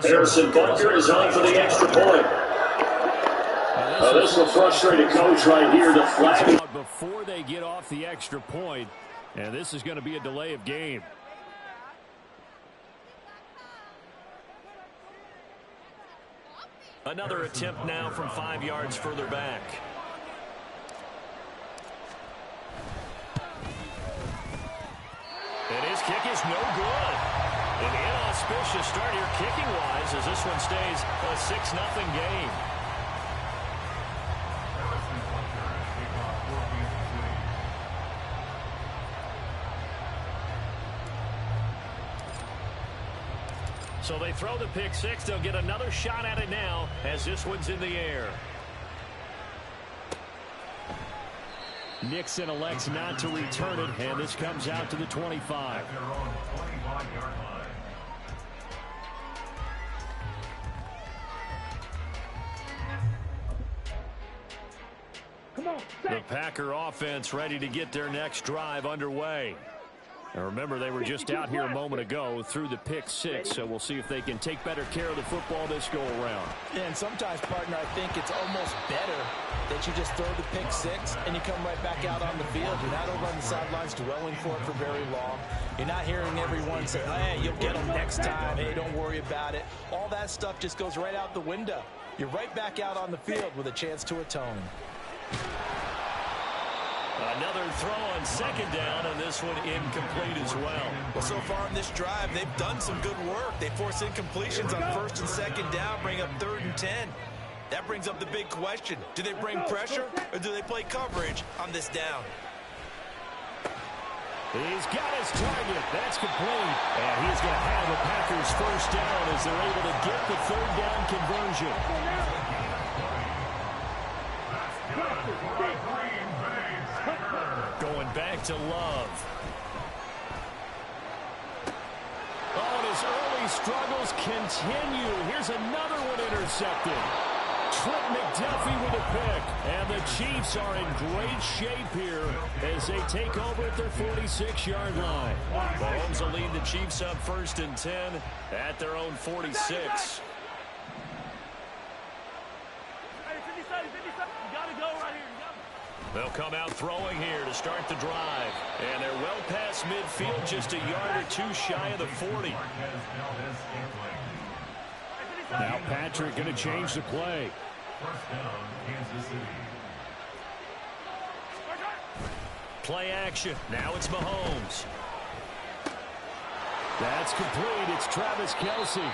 Harrison Butker is on for the extra point. This will frustrate a coach right here. The flag before they get off the extra point, and this is going to be a delay of game. Another attempt now from 5 yards further back. And his kick is no good. An inauspicious start here kicking-wise as this one stays a 6-0 game. So they throw the pick six. They'll get another shot at it now as this one's in the air. Nixon elects not to return it, and this comes out to the 25. The Packer offense ready to get their next drive underway. And remember, they were just out here a moment ago through the pick six, so we'll see if they can take better care of the football this go-around. Yeah, and sometimes, partner, I think it's almost better that you just throw the pick six and you come right back out on the field. You're not over on the sidelines dwelling for it for very long. You're not hearing everyone say, hey, you'll get them next time. Hey, don't worry about it. All that stuff just goes right out the window. You're right back out on the field with a chance to atone. Another throw on second down, and this one incomplete as well. Well, so far in this drive, they've done some good work. They force incompletions on first and second down, bring up 3rd and 10. That brings up the big question. Do they bring pressure, or do they play coverage on this down? He's got his target. That's complete. And he's going to have the Packers first down as they're able to get the 3rd down conversion. Going back to Love. Oh, and his early struggles continue. Here's another one intercepted. Trent McDuffie with a pick. And the Chiefs are in great shape here as they take over at their 46-yard line. Mahomes will lead the Chiefs up 1st and 10 at their own 46. They'll come out throwing here to start the drive. And they're well past midfield, just a yard or two shy of the 40. Now Patrick going to change the play. Play action. Now it's Mahomes. That's complete. It's Travis Kelce.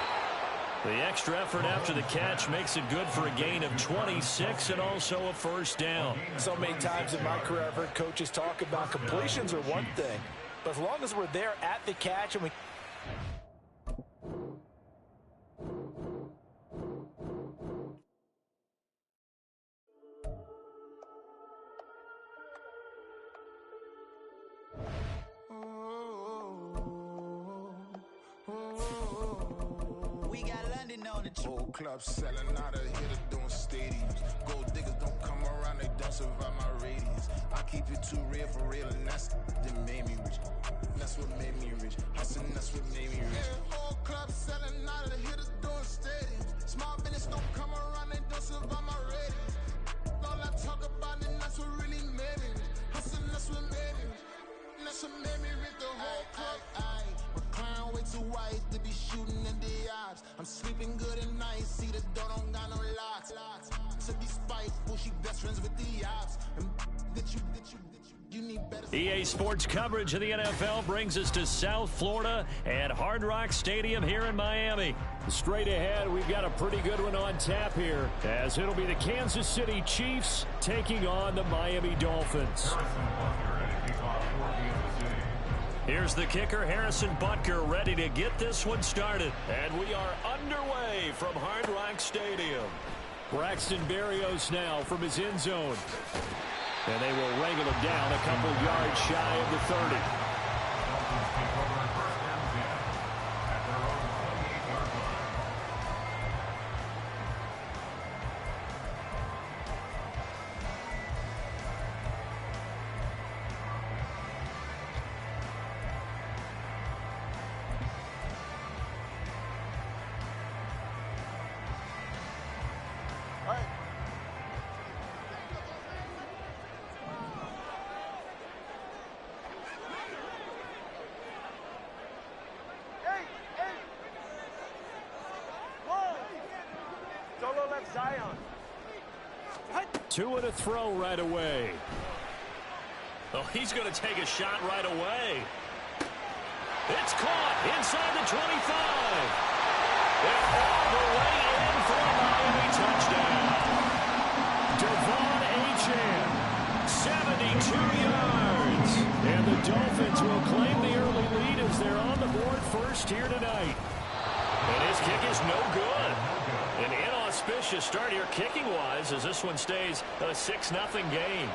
The extra effort after the catch makes it good for a gain of 26 and also a first down. So many times in my career I've heard coaches talk about completions are one thing, but as long as we're there at the catch and we... Old clubs selling out of here to doing stadiums. Gold diggers don't come around, they don't survive my radius. I keep it too real for real, and that's that made me rich. That's what made me rich. Hustling, that's what made me rich. Old clubs selling out of here to doing stadiums. Small business don't come around, they don't survive my radius. All I talk about it, that's what really made me rich. Hustling, that's what made me rich. That's what made me rich. The whole club. Recline way too wide to be shooting in the odds. I'm sleeping good at night, see the door don't got no locks. To be spiteful, she best friends with the ops. And you need better. EA Sports coverage of the NFL brings us to South Florida at Hard Rock Stadium here in Miami. Straight ahead, we've got a pretty good one on tap here, as it'll be the Kansas City Chiefs taking on the Miami Dolphins. Here's the kicker, Harrison Butker, ready to get this one started. And we are underway from Hard Rock Stadium. Braxton Berrios now from his end zone. And they will wrangle him down a couple yards shy of the 30. Two and a throw right away. Oh, he's going to take a shot right away. It's caught inside the 25. And all the way in for a Miami touchdown. Devon Achane, 72 yards. And the Dolphins will claim the early lead as they're on the board first here tonight. And his kick is no good. An inauspicious start here kicking-wise as this one stays a 6-0 game.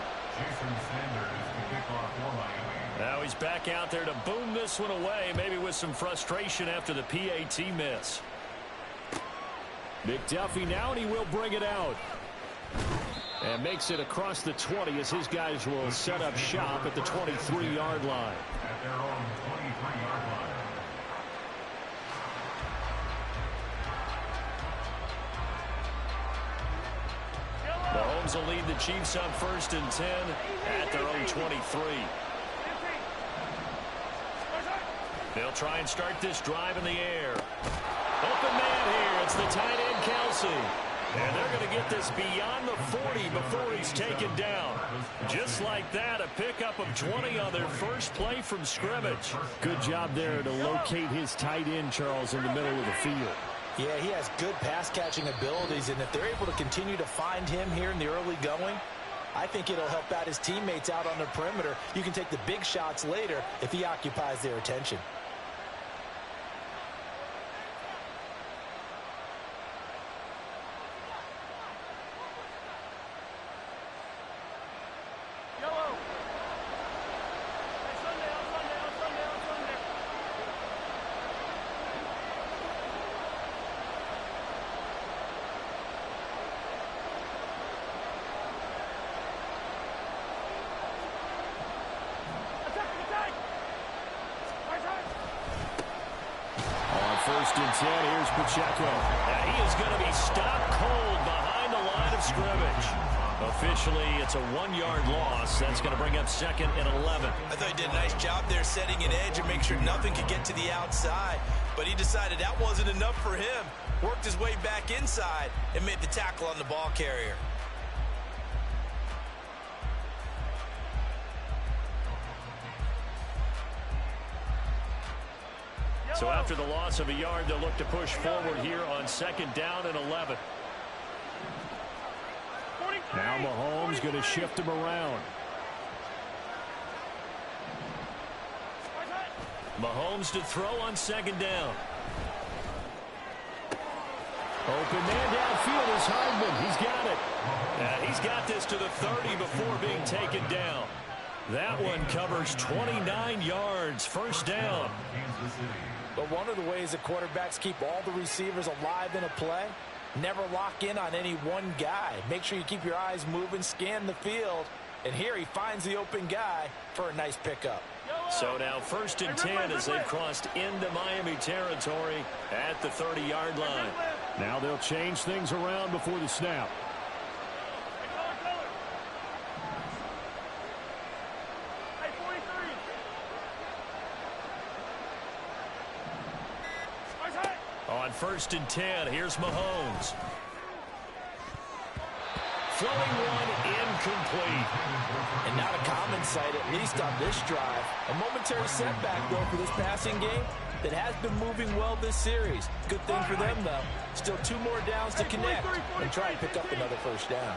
Now he's back out there to boom this one away, maybe with some frustration after the PAT miss. McDuffie now, and he will bring it out. And makes it across the 20 as his guys will set up shop at the 23-yard line. At their own 23-yard line. Mahomes will lead the Chiefs on 1st and 10 at their own 23. They'll try and start this drive in the air. Open man here. It's the tight end, Kelsey. And they're going to get this beyond the 40 before he's taken down. Just like that, a pickup of 20 on their first play from scrimmage. Good job there to locate his tight end, Charles, in the middle of the field. Yeah, he has good pass-catching abilities, and if they're able to continue to find him here in the early going, I think it'll help out his teammates out on the perimeter. You can take the big shots later if he occupies their attention. First and 10, here's Pacheco. Now he is going to be stopped cold behind the line of scrimmage. Officially, it's a 1-yard loss. That's going to bring up 2nd and 11. I thought he did a nice job there setting an edge and make sure nothing could get to the outside. But he decided that wasn't enough for him. Worked his way back inside and made the tackle on the ball carrier. So after the loss of a yard, they'll look to push forward here on 2nd down and 11. Now Mahomes going to shift him around. Mahomes to throw on 2nd down. Open man downfield is Hardman. He's got it. And he's got this to the 30 before being taken down. That one covers 29 yards. First down. But one of the ways that quarterbacks keep all the receivers alive in a play, never lock in on any one guy. Make sure you keep your eyes moving, scan the field. And here he finds the open guy for a nice pickup. So now 1st and 10 as they've crossed into Miami territory at the 30-yard line. Now they'll change things around before the snap. On 1st and 10, here's Mahomes. Throwing one incomplete. And not a common sight, at least on this drive. A momentary setback, though, for this passing game that has been moving well this series. Good thing for them, though. Still 2 more downs to connect and try and pick up another first down.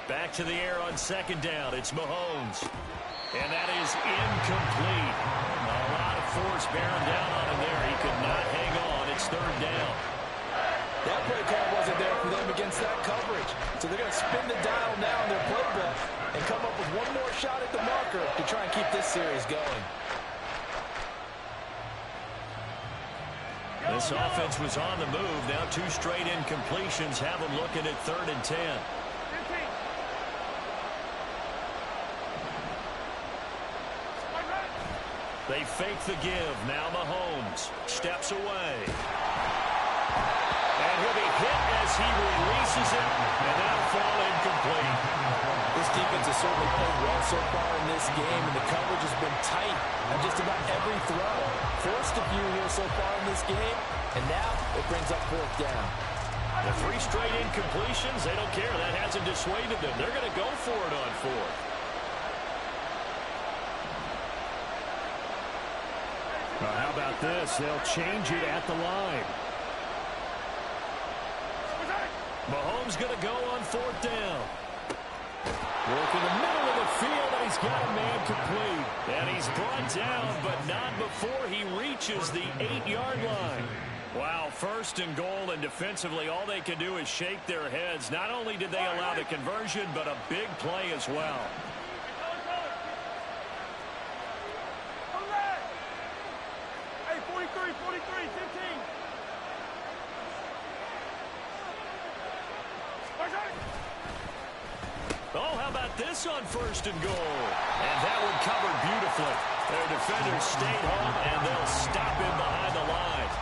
Back to the air on 2nd down. It's Mahomes. And that is incomplete. A lot of force bearing down on him there. He could not hang on. It's 3rd down. That play call wasn't there for them against that coverage. So they're going to spin the dial now in their playbook and come up with one more shot at the marker to try and keep this series going. This offense was on the move. Now 2 straight incompletions have them looking at 3rd and 10. They fake the give. Now Mahomes steps away. And he'll be hit as he releases it. And that'll fall incomplete. This defense has certainly played well so far in this game, and the coverage has been tight on just about every throw. Forced a few here so far in this game, And now it brings up 4th down. The 3 straight incompletions, they don't care. That hasn't dissuaded them. They're going to go for it on 4th. Well, how about this? They'll change it at the line. Mahomes going to go on 4th down. Work in the middle of the field, and he's got a man complete. And he's brought down, but not before he reaches the 8-yard line. Wow, 1st and goal, and defensively, all they can do is shake their heads. Not only did they allow the conversion, but a big play as well. Hey, 43, 15. Oh, how about this on 1st and goal? And that one covered beautifully. Their defenders stayed home, and they'll stop him behind the line.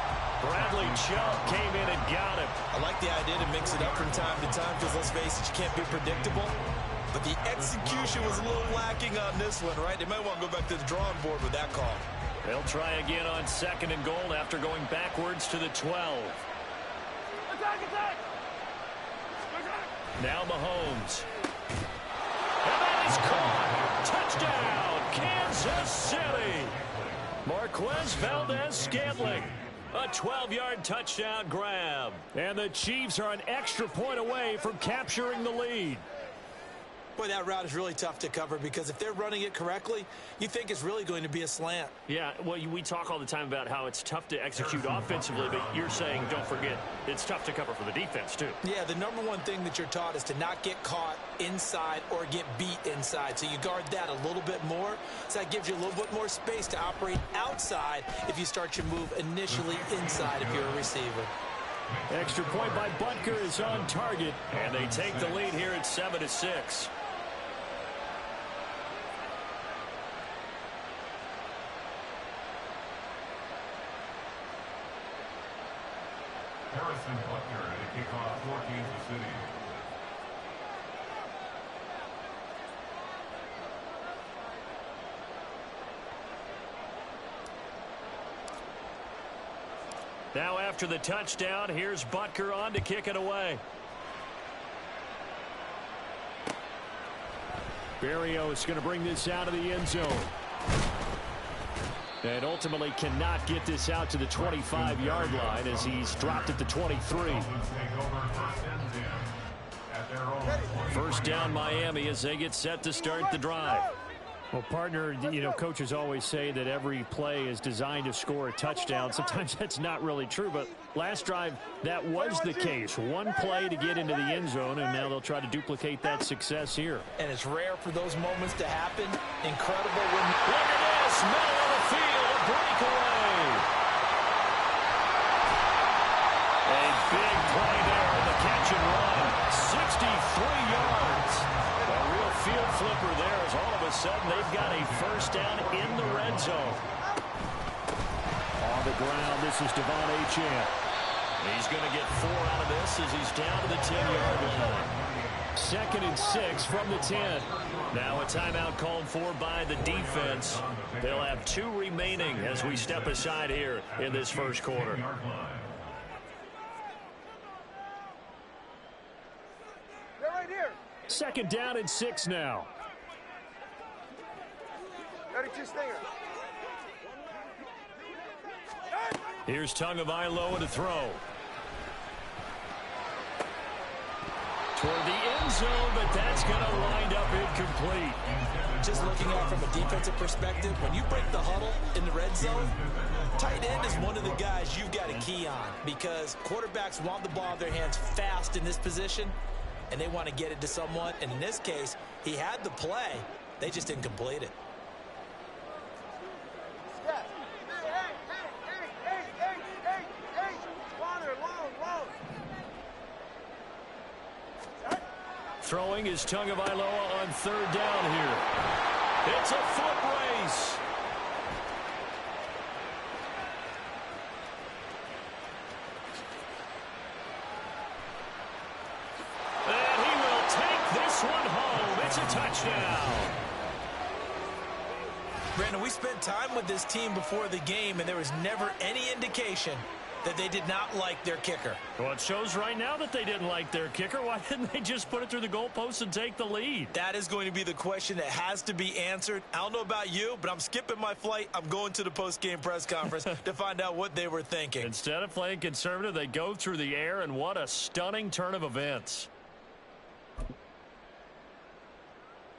Bradley Chubb came in and got him. I like the idea to mix it up from time to time because, let's face it, you can't be predictable. But the execution was a little lacking on this one, right? They might want to go back to the drawing board with that call. They'll try again on 2nd and goal after going backwards to the 12. Attack! Now Mahomes. And that is caught. Touchdown, Kansas City. Marquez Valdez-Scantling. A 12-yard touchdown grab. And the Chiefs are an extra point away from capturing the lead. Boy, that route is really tough to cover because if they're running it correctly, you think it's really going to be a slant. Yeah, well, we talk all the time about how it's tough to execute offensively, but you're saying, don't forget, it's tough to cover for the defense, too. Yeah, the number one thing that you're taught is to not get caught inside or get beat inside. So you guard that a little bit more. So that gives you a little bit more space to operate outside if you start your move initially inside if you're a receiver. Extra point by Butker is on target, and they take the lead here at 7-6. Harrison Butker to kick off for Kansas City. Now after the touchdown, here's Butker on to kick it away. Berrios is going to bring this out of the end zone. And ultimately cannot get this out to the 25-yard line as he's dropped at the 23. First down Miami as they get set to start the drive. Well, partner, you know, coaches always say that every play is designed to score a touchdown. Sometimes that's not really true, but last drive, that was the case. One play to get into the end zone, and now they'll try to duplicate that success here. And it's rare for those moments to happen. Incredible when... Look at this, middle of the field, a breakaway. A big play there on the catch and run. 63 yards. A real field flipper there as all of a sudden they've got a first down in the red zone. On the ground, this is Devon Achane. He's going to get 4 out of this as he's down to the 10-yard line. 2nd and 6 from the 10. Now a timeout called for by the defense. They'll have 2 remaining as we step aside here in this first quarter. They're right here. 2nd down and 6 now. Ready, 2 stinger. Here's Tagovailoa to throw. Toward the end zone, but that's going to wind up incomplete. Just looking at it from a defensive perspective, when you break the huddle in the red zone, tight end is one of the guys you've got to key on because quarterbacks want the ball in their hands fast in this position, and they want to get it to someone. And in this case, he had the play. They just didn't complete it. Throwing is Tagovailoa on 3rd down here. It's a foot race. And he will take this one home. It's a touchdown. Brandon, we spent time with this team before the game, and there was never any indication that they did not like their kicker. Well, it shows right now that they didn't like their kicker. Why didn't they just put it through the goalpost and take the lead? That is going to be the question that has to be answered. I don't know about you, but I'm skipping my flight. I'm going to the post-game press conference to find out what they were thinking. Instead of playing conservative, they go through the air, and what a stunning turn of events.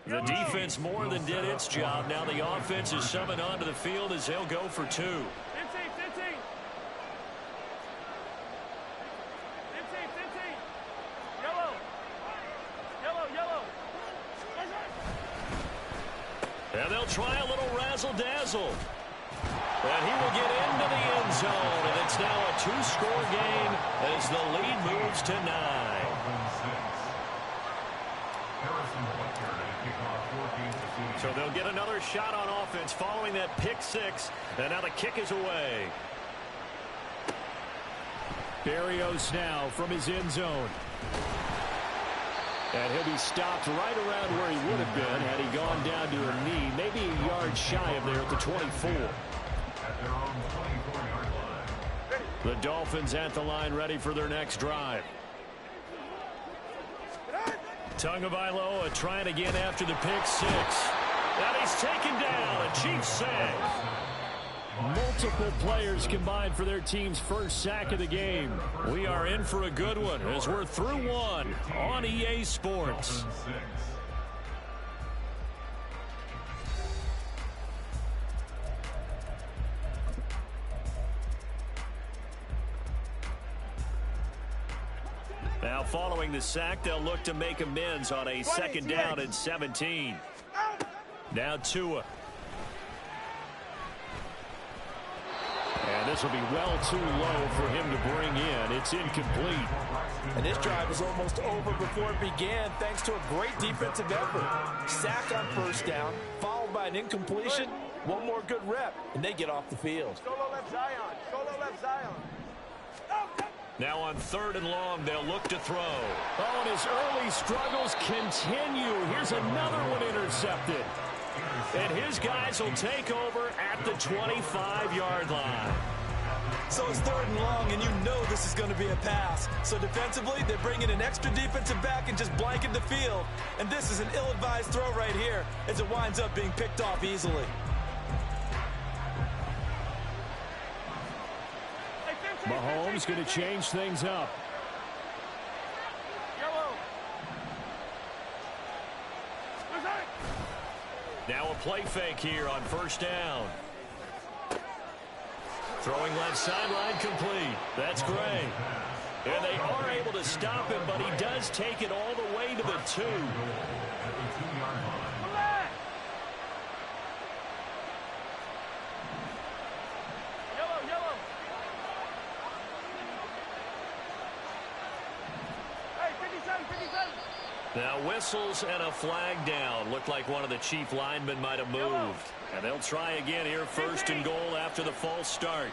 The defense more than did its job. Now the offense is summoned onto the field as they'll go for 2. 15. Yellow. And they'll try a little razzle-dazzle. And he will get into the end zone. And it's now a 2-score game as the lead moves to 9. So they'll get another shot on offense following that pick 6. And now the kick is away. Barrios now from his end zone. And he'll be stopped right around where he would have been had he gone down to a knee, maybe a yard shy of there at the 24. The Dolphins at the line ready for their next drive. Tagovailoa trying again after the pick 6. And he's taken down. A Chiefs sack. Multiple players combined for their team's first sack of the game. We are in for a good one as we're through 1 on EA Sports. Now following the sack, they'll look to make amends on a 2nd down and 17. Now Tua. And this will be well too low for him to bring in. It's incomplete. And this drive was almost over before it began thanks to a great defensive effort. Sack on 1st down, followed by an incompletion. One more good rep, and they get off the field. Solo left Zion. Now on 3rd and long, they'll look to throw. Oh, and his early struggles continue. Here's another one intercepted. And his guys will take over at the 25-yard line. So it's 3rd and long, and you know this is going to be a pass. So defensively, they bring in an extra defensive back and just blanket the field. And this is an ill-advised throw right here as it winds up being picked off easily. Mahomes going to change things up. Now a play fake here on 1st down. Throwing left sideline complete. That's great. And they are able to stop him, but he does take it all the way to the 2. Now whistles and a flag down. Looked like one of the Chief linemen might have moved. And they'll try again here, 1st and goal after the false start.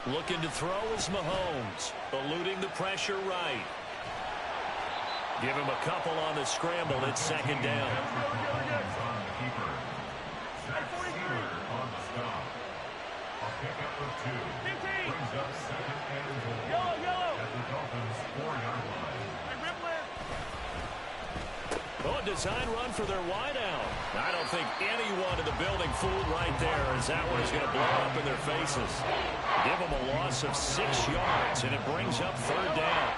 Looking to throw is Mahomes. Eluding the pressure right. Give him a couple on the scramble. It's 2nd down. Oh, a design run for their wideout. I don't think anyone in the building fooled right there as that one is going to blow up in their faces. Give them a loss of 6 yards, and it brings up 3rd down.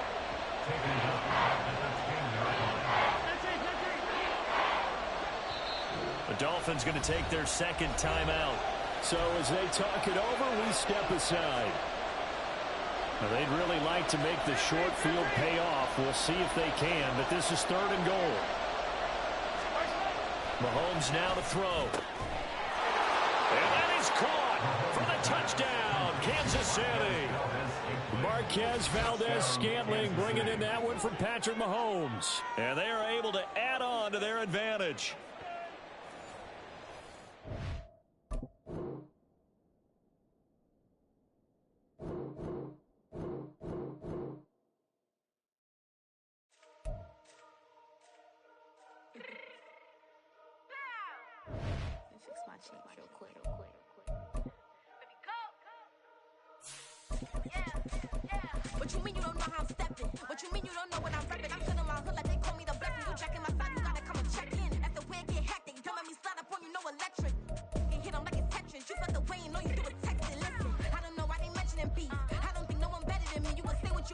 The Dolphins going to take their 2nd timeout. So as they talk it over, we step aside. Now, they'd really like to make the short field pay off. We'll see if they can, but this is 3rd and goal. Mahomes now to throw. And that is caught for the touchdown, Kansas City. Marquez Valdez-Scantling bringing in that one from Patrick Mahomes. And they are able to add on to their advantage. Fix my cheek real quick.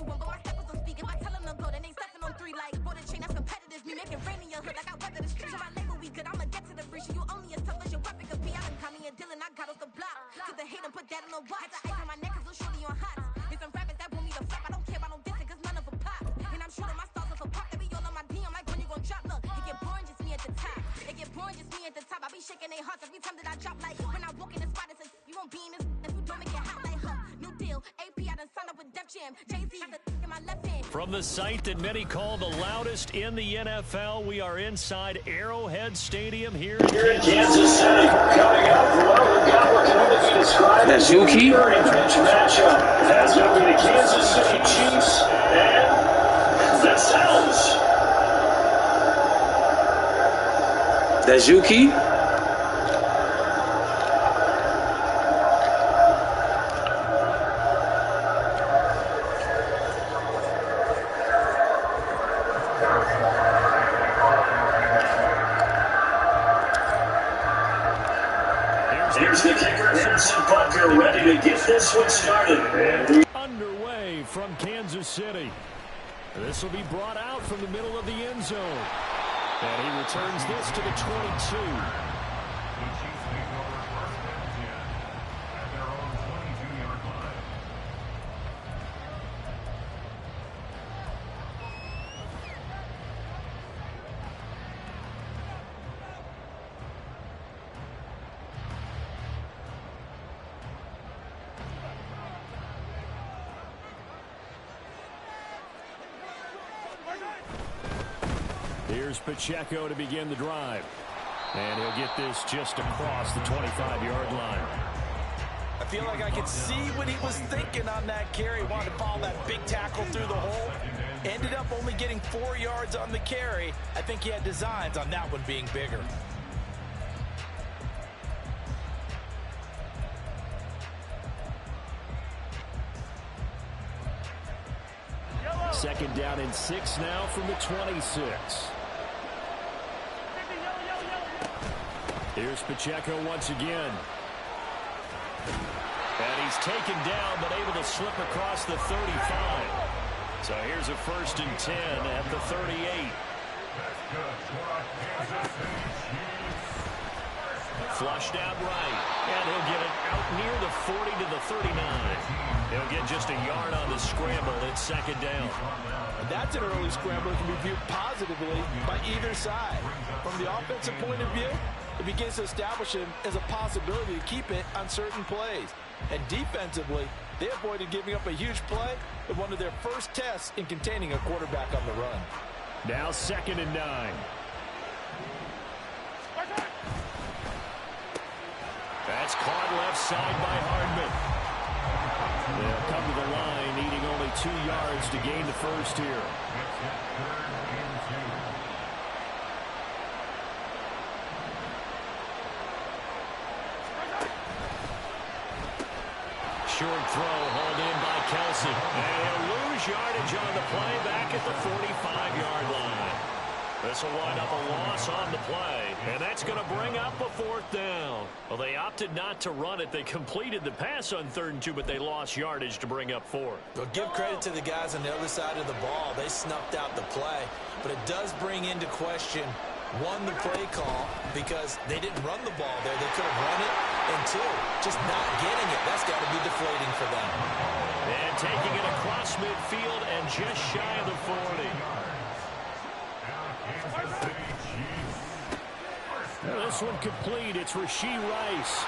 one, but my steppers don't speak. If I tell them to go, then they stepping on three like for the chain. That's competitive. Me making rain in your hood like I weather the streets. So my label we good. I'ma get to the breach. You only as tough as your weapon could be. I done caught me a deal and I got off the block. Cause the hate and put that on the watch. Had the ice on my neck cause little shorty on hot. There's some rappers that want me to flop. I don't care about no dissing cause none of them pop. And I'm shooting my stars off a pop. They be all on my DM like when you gon' drop. Look, it get boring just me at the top. It get boring just me at the top. I be shaking their hearts every time that I drop. Like when I walk in the spot, it says you won't be in this if you don't make it hot like her. New deal, AP, I done signed up with Def Jam. Jay-Z got the in my left hand. From the site that many call the loudest in the NFL, we are inside Arrowhead Stadium here in Kansas City. Coming up, well, we've got what can only be described as a very rich matchup. As up to the Kansas City Chiefs and the Sounds. That's Yuki. Here's the kicker, Vincent Butker, ready to get this one started. Underway from Kansas City. This will be brought out from the middle of the end zone. And he returns this to the 22. The Chiefs take over first and 10 at their own 22-yard line. Here's Pacheco to begin the drive. And he'll get this just across the 25-yard line. I feel like I could see what he was thinking on that carry. Wanted to follow that big tackle through the hole. Ended up only getting 4 yards on the carry. I think he had designs on that one being bigger. Second down and 6 now from the 26. Here's Pacheco once again. And he's taken down, but able to slip across the 35. So here's a 1st and 10 at the 38. Flushed out right. And he'll get it out near the 40 to the 39. He'll get just a yard on the scramble. It's second down. That's an early scramble that can be viewed positively by either side. From the offensive point of view, it begins to establish him as a possibility to keep it on certain plays. And defensively, they avoided giving up a huge play in one of their first tests in containing a quarterback on the run. Now 2nd and 9. That's caught left side by Hardman. They'll come to the line, needing only 2 yards to gain the first here. Short throw hauled in by Kelsey. And he'll lose yardage on the play back at the 45-yard line. This will wind up a loss on the play, and that's going to bring up a 4th down. Well, they opted not to run it. They completed the pass on 3rd and 2, but they lost yardage to bring up 4th. Well, give credit to the guys on the other side of the ball. They snuffed out the play, but it does bring into question, 1, the play call, because they didn't run the ball there. They could have run it, and 2, just not getting it. That's got to be deflating for them. And taking it across midfield and just shy of the 40. Now this one complete. It's Rashee Rice.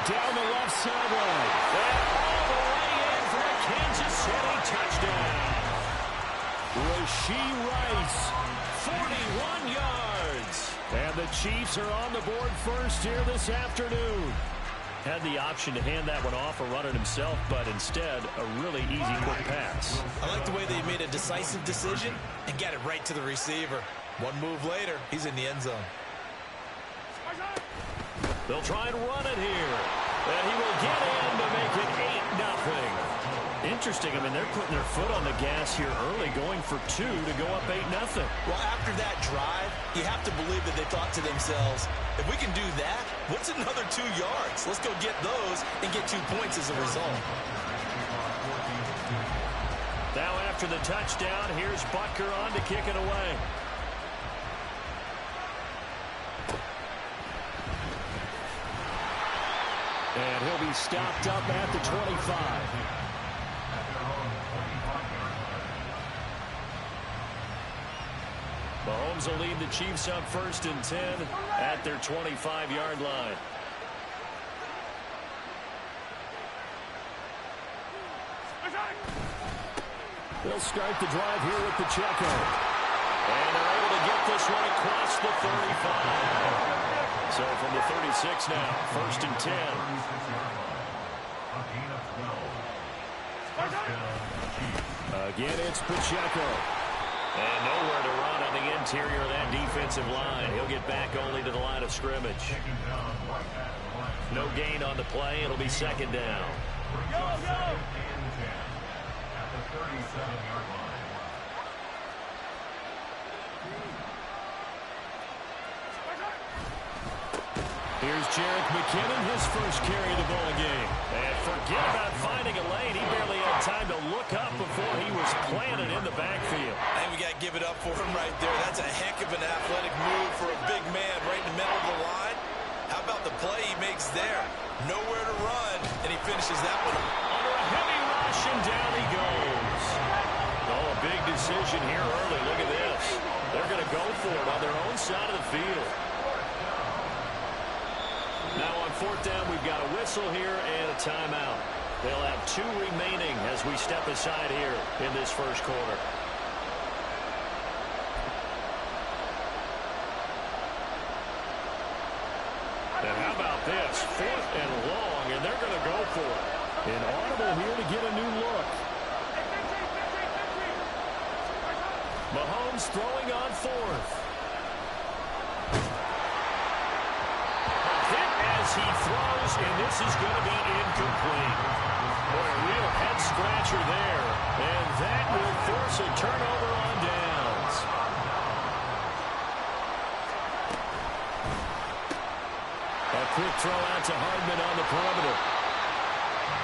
Down the left sideline. And all the way in for a Kansas City touchdown. Rashee Rice, 41 yards. And the Chiefs are on the board first here this afternoon. Had the option to hand that one off or run it himself, but instead, a really easy quick pass. I like the way they made a decisive decision and got it right to the receiver. One move later, he's in the end zone. They'll try and run it here. And he will get in to make it 8-0. Interesting. I mean, they're putting their foot on the gas here early, going for 2 to go up 8-0. Well, after that drive, you have to believe that they thought to themselves, if we can do that, what's another 2 yards? Let's go get those and get 2 points as a result. Now after the touchdown, here's Butker on to kick it away. And he'll be stopped up at the 25. Mahomes will lead the Chiefs up 1st and 10 at their 25-yard line. They'll start the drive here with Pacheco. And they're able to get this one across the 35. So from the 36 now, 1st and 10. Again, it's Pacheco. And nowhere to run on the interior of that defensive line. He'll get back only to the line of scrimmage. No gain on the play. It'll be 2nd down. Go, go! At the 37-yard line. Here's Jerick McKinnon, his first carry of the ball game. And forget about finding a lane. He barely had time to look up before he was planted in the backfield. And we got to give it up for him right there. That's a heck of an athletic move for a big man right in the middle of the line. How about the play he makes there? Nowhere to run, and he finishes that one under a heavy rush, and down he goes. Oh, a big decision here early. Look at this. They're going to go for it on their own side of the field. Now on 4th down, we've got a whistle here and a timeout. They'll have 2 remaining as we step aside here in this first quarter. And how about this? 4th and long, and they're going to go for it. An audible here to get a new look. Mahomes throwing on 4th. He throws, and this is going to be incomplete. Boy, a real head-scratcher there. And that will force a turnover on downs. A quick throw out to Hardman on the perimeter.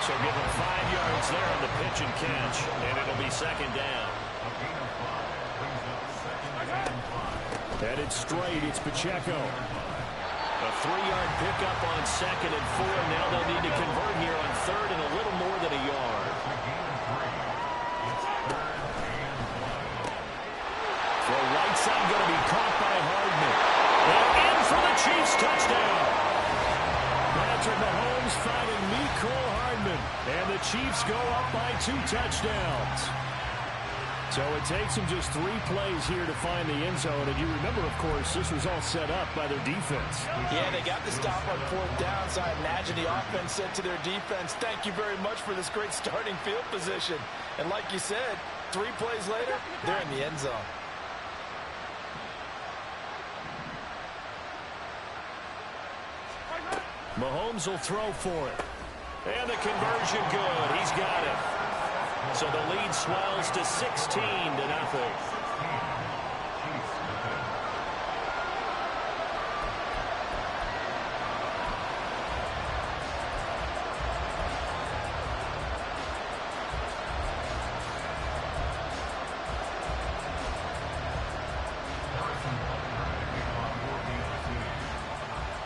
So give him 5 yards there on the pitch and catch, and it'll be 2nd down. Headed straight, it's Pacheco. A 3-yard pickup on 2nd and 4. Now they'll need to convert here on 3rd and a little more than a yard. Throw right side going to be caught by Hardman. And in for the Chiefs touchdown. Patrick Mahomes finding Mecole Hardman. And the Chiefs go up by 2 touchdowns. So it takes them just 3 plays here to find the end zone. And you remember, of course, this was all set up by their defense. Yeah, they got the stop on 4th down, so I imagine the offense said to their defense, thank you very much for this great starting field position. And like you said, 3 plays later, they're in the end zone. Mahomes will throw for it. And the conversion good. He's got it. So the lead swells to 16-0.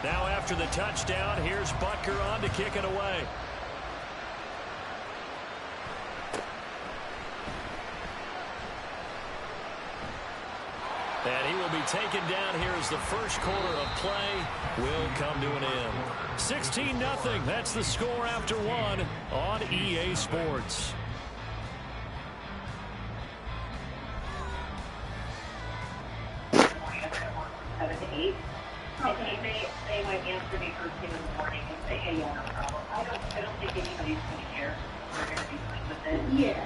Now after the touchdown, here's Butker on to kick it away. And he will be taken down here as the first quarter of play will come to an end. 16-0. That's the score after 1 on EA Sports. They might answer me first thing in the morning and say, hey, yeah, no problem. I don't think anybody's going to care. They're going to be fine with it. Yeah.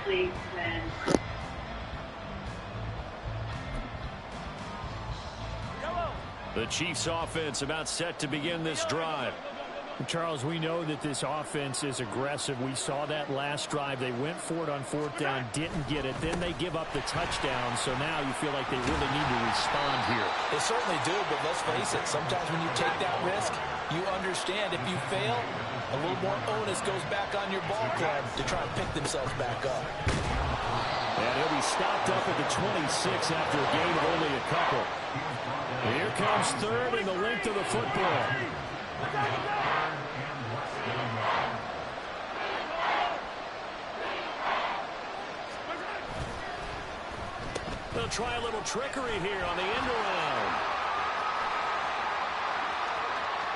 Usually when... The Chiefs offense about set to begin this drive. Charles, we know that this offense is aggressive. We saw that last drive. They went for it on 4th down, didn't get it. Then they give up the touchdown. So now you feel like they really need to respond here. They certainly do, but let's face it. Sometimes when you take that risk, you understand if you fail, a little more onus goes back on your ball club to try and pick themselves back up. he stopped up at the 26 after a gain of only a couple. Here comes third in the length of the football. They'll try a little trickery here on the end around.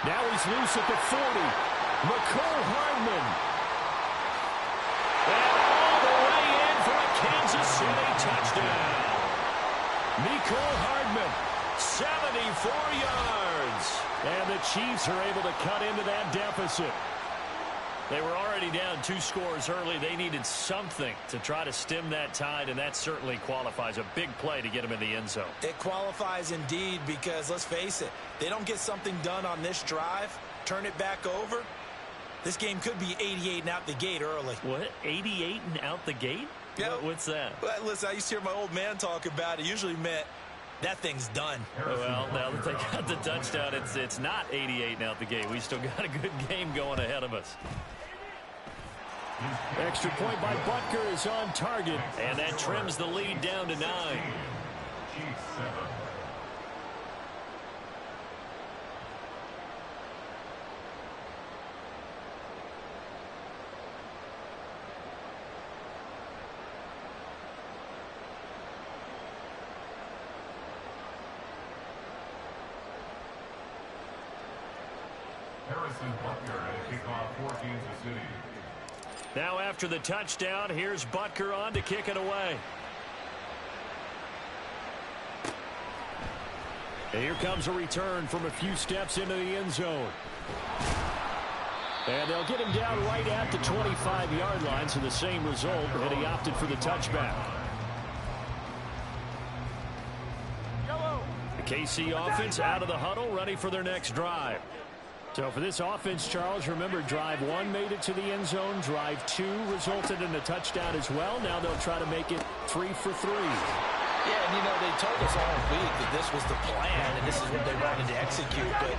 Now he's loose at the 40. McCole Hardman. And all the way in for a Kansas City touchdown. McCole Hardman, 74 yards. And the Chiefs are able to cut into that deficit. They were already down 2 scores early. They needed something to try to stem that tide, and that certainly qualifies. A big play to get them in the end zone. It qualifies indeed because, let's face it, they don't get something done on this drive, turn it back over, this game could be 88 and out the gate early. What? 88 and out the gate? Yep. What's that? Well, listen, I used to hear my old man talk about it. Usually meant that thing's done. Well, now that they got the touchdown, it's not 88 and out the gate. We still got a good game going ahead of us. Extra point by Butker is on target, and that trims the lead down to 9. Chiefs 7. Harrison Butker to kick off for Kansas City. Now after the touchdown, here's Butker on to kick it away. And here comes a return from a few steps into the end zone. And they'll get him down right at the 25-yard line, so the same result, and he opted for the touchback. The KC offense out of the huddle, ready for their next drive. So for this offense, Charles, remember, drive 1 made it to the end zone. Drive 2 resulted in a touchdown as well. Now they'll try to make it 3 for 3. Yeah, and you know, they told us all week that this was the plan and this is what they wanted to execute. But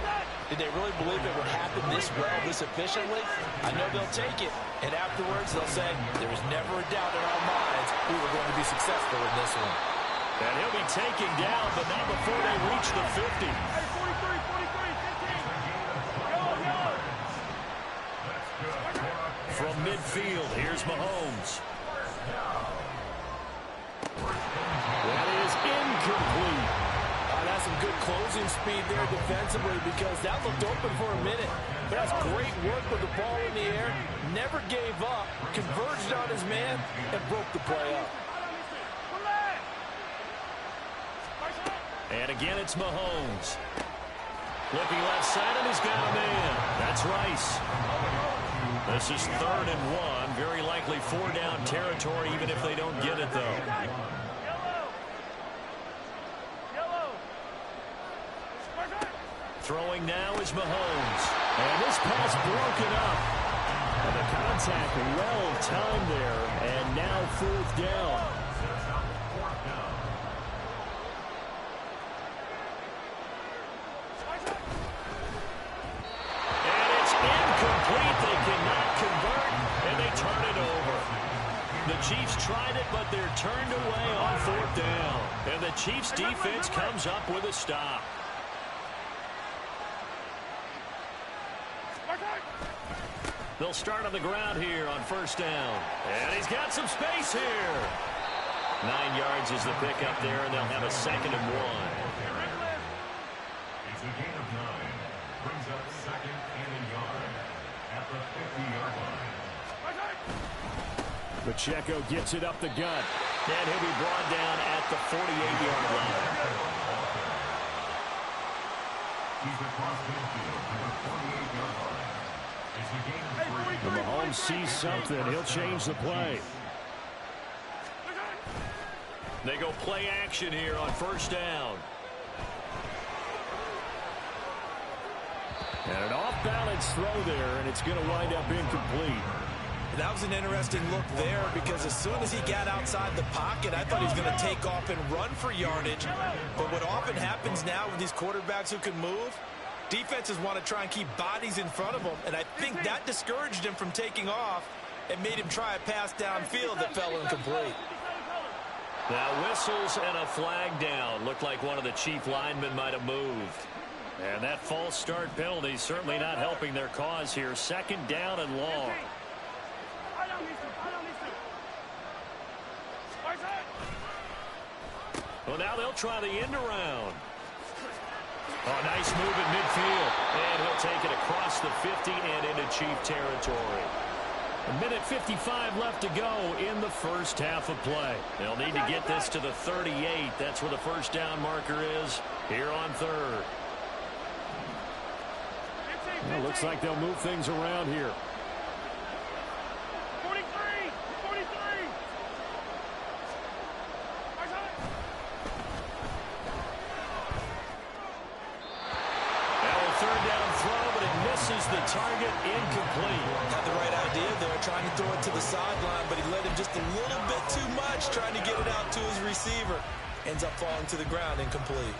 did they really believe it would happen this well, this efficiently? I know they'll take it. And afterwards, they'll say, there was never a doubt in our minds we were going to be successful in this one. And he'll be taken down, but not before they reach the 50. From midfield, here's Mahomes. That is incomplete. That's some good closing speed there defensively because that looked open for a minute. But that's great work with the ball in the air. Never gave up, converged on his man, and broke the play up. And again, it's Mahomes. Looking left side, and he's got a man. That's Rice. This is 3rd and 1. Very likely 4-down territory, even if they don't get it, though. Throwing now is Mahomes. And this pass broken up. And the contact well timed there. And now 4th down. They cannot convert, and they turn it over. The Chiefs tried it, but they're turned away on 4th down. And the Chiefs defense comes up with a stop. They'll start on the ground here on 1st down. And he's got some space here. 9 yards is the pickup there, and they'll have a 2nd and 1. It's a gain of 9. Brings up 2nd and a yard at the 50-yard line. Pacheco gets it up the gut. And he'll be brought down at the 48-yard line. He's across midfield to the 48-yard line. It's a gain of 3. When Mahomes sees something, he'll change the play. They go play action here on 1st down. And an off-balance throw there, and it's going to wind up incomplete. That was an interesting look there because as soon as he got outside the pocket, I thought he was going to take off and run for yardage. But what often happens now with these quarterbacks who can move, defenses want to try and keep bodies in front of them, and I think that discouraged him from taking off and made him try a pass downfield that fell incomplete. Now whistles and a flag down. Looked like one of the chief linemen might have moved. And that false start penalty certainly not helping their cause here. Second down and long. Well, now they'll try the end around. Oh, nice move at midfield. And he'll take it across the 50 and into chief territory. A minute 55 left to go in the first half of play. They'll need to get this to the 38. That's where the first down marker is here on third. Well, looks like they'll move things around here. 43! 43! Third down throw, but it misses the target, incomplete. Had the right idea there, trying to throw it to the sideline, but he led him just a little bit too much, trying to get it out to his receiver. Ends up falling to the ground, incomplete.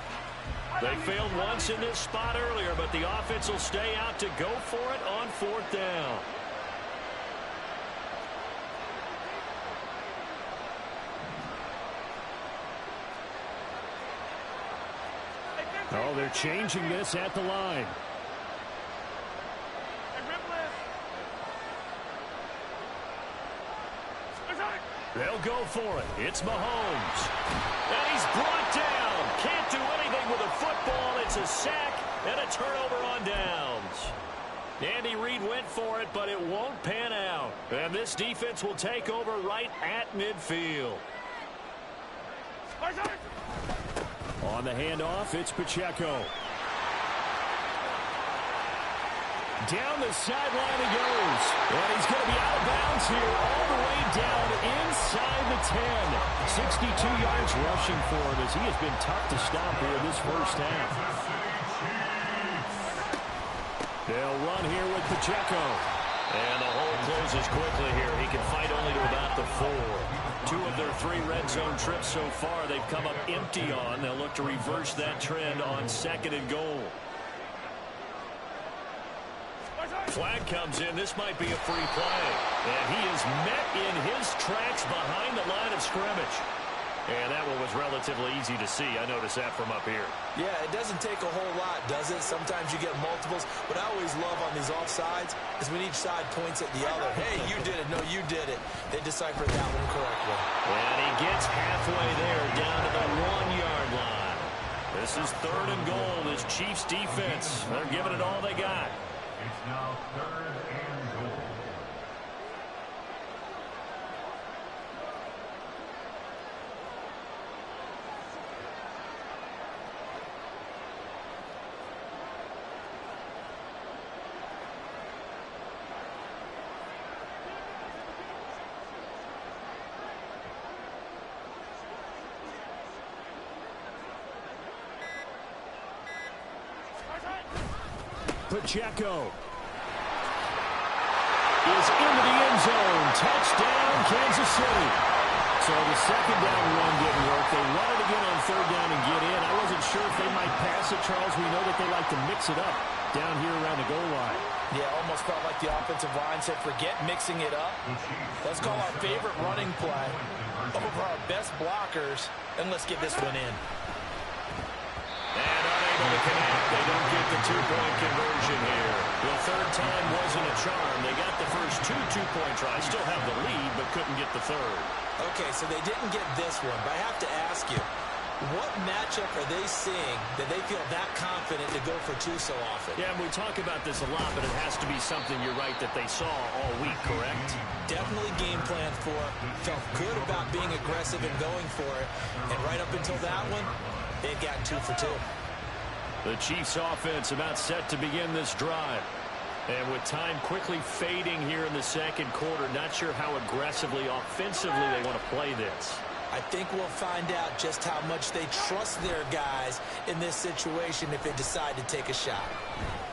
They failed once in this spot earlier, but the offense will stay out to go for it on fourth down. Oh, they're changing this at the line. They'll go for it. It's Mahomes. And he's brought down. Can't do anything with a football. It's a sack and a turnover on downs. Andy Reid went for it, but it won't pan out. And this defense will take over right at midfield. On the handoff, it's Pacheco. Down the sideline he goes. And he's going to be out of bounds here all the way down inside the 10. 62 yards rushing for him as he has been tough to stop here in this first half. They'll run here with Pacheco. And the hole closes quickly here. He can fight only to about the 4. 2 of their 3 red zone trips so far they've come up empty on. They'll look to reverse that trend on second and goal. Flag comes in. This might be a free play. And he is met in his tracks behind the line of scrimmage. And that one was relatively easy to see. I noticed that from up here. Yeah, it doesn't take a whole lot, does it? Sometimes you get multiples. What I always love on these offsides is when each side points at the other. Hey, you did it. No, you did it. They deciphered that one correctly. And he gets halfway there down to the 1-yard line. This is third and goal. This Chiefs defense, they're giving it all they got. It's now third and goal. Pacheco is into the end zone. Touchdown, Kansas City. So the second down run didn't work. They wanted to get on third down and get in. I wasn't sure if they might pass it, Charles. We know that they like to mix it up down here around the goal line. Yeah, almost felt like the offensive line said, forget mixing it up. Let's call our favorite running play over our best blockers, and let's get this one in. And unable to connect. They don't get the 2-point conversion here. The third time wasn't a charm. They got the first 2 2-point tries. Still have the lead, but couldn't get the third. Okay, so they didn't get this one, but I have to ask you, what matchup are they seeing that they feel that confident to go for 2 so often? Yeah, we talk about this a lot, but it has to be something, you're right, that they saw all week, correct? Definitely game plan for it. Felt good about being aggressive and going for it. And right up until that one, they've gotten 2 for 2. The Chiefs offense about set to begin this drive. And with time quickly fading here in the second quarter, not sure how aggressively, offensively they want to play this. I think we'll find out just how much they trust their guys in this situation if they decide to take a shot.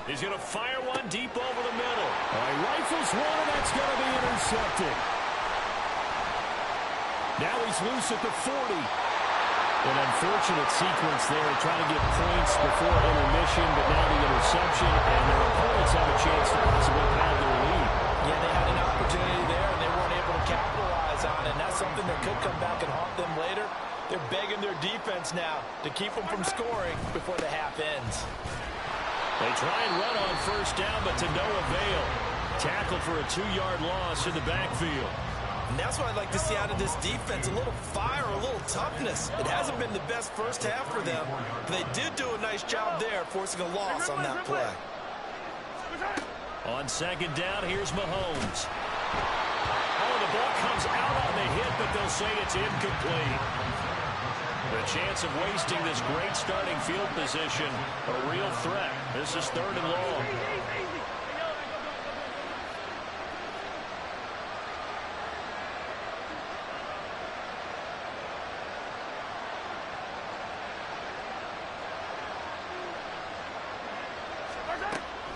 He's going to fire one deep over the middle. He rifles one, and that's going to be intercepted. Now he's loose at the 40. An unfortunate sequence there, trying to get points before intermission, but now the interception, and their opponents have a chance to possibly pad their lead. Yeah, they had an opportunity there, and they weren't able to capitalize on it, and that's something that could come back and haunt them later. working their defense now to keep them from scoring before the half ends. They try and run on first down, but to no avail. Tackled for a 2-yard loss in the backfield. And that's what I'd like to see out of this defense, a little fire, a little toughness. It hasn't been the best first half for them, but they did do a nice job there, forcing a loss on that play. On second down, here's Mahomes. Oh, the ball comes out on the hit, but they'll say it's incomplete. The chance of wasting this great starting field position, a real threat. This is 3rd and long.